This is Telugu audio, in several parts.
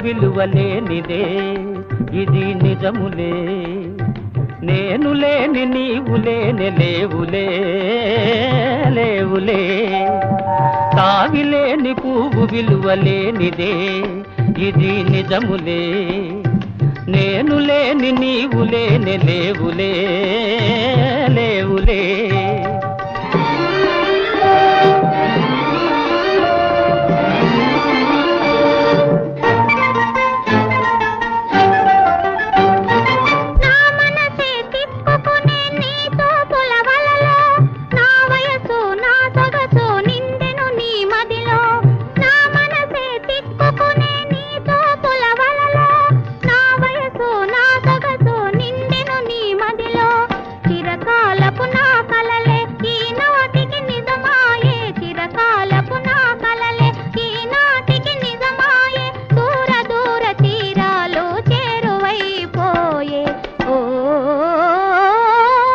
విలువలేనిదే ఇది నిజములే. నేను లేని నీవు లేని లేవులే లేవులే. తావిలేని పువ్వు విలువలేనిదే ఇది నిజములే. నేను లేని నీవు లేని లేవులే లేవులే.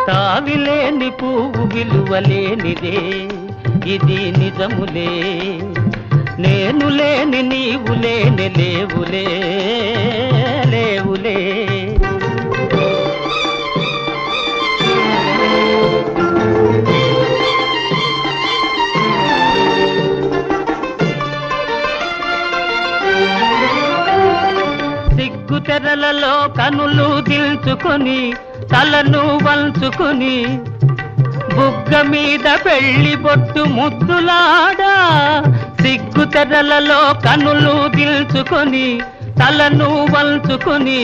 తావిలేని పువ్వు విలువలేనిదే ఇది నిజములే. నేను లేని నీవు లేని లేవులే లేవులే. సిగ్గు తెరలలో కనులు దిల్చుకొని తలను వంచుకొని బుగ్గ మీద పెళ్లి బొట్టు ముద్దులాడా. సిగ్గు తెరలలో కనులు దిల్చుకొని తలను వంచుకొని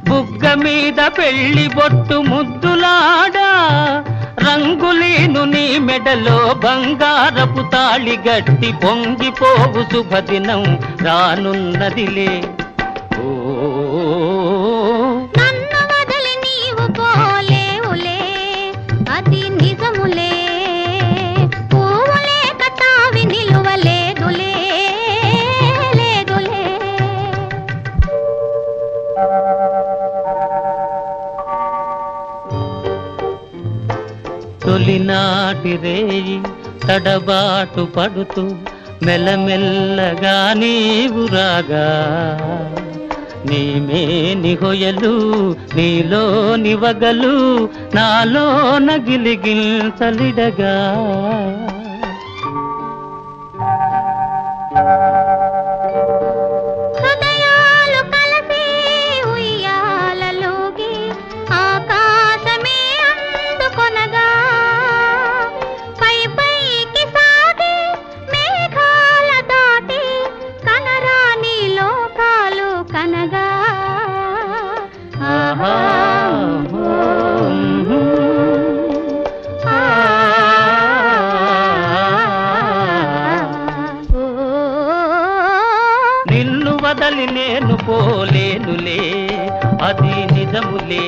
బుగ్గ మీద పెళ్లి బొట్టు ముద్దులాడా. రంగులీను నీ మెడలో బంగారపు తాళి గట్టి పొంగిపోవు శుభదినం రానున్నదిలే. తొలినాటి రేయి తడబాటు పడుతూ మెల్లమెల్లగా నీవు రాగా. నీమేని హొయలు నీలో నివగలు నాలో నగిలిగిల్చలిడగా. నిన్ను వదలి నేను పోలేనులే అది నిజములే.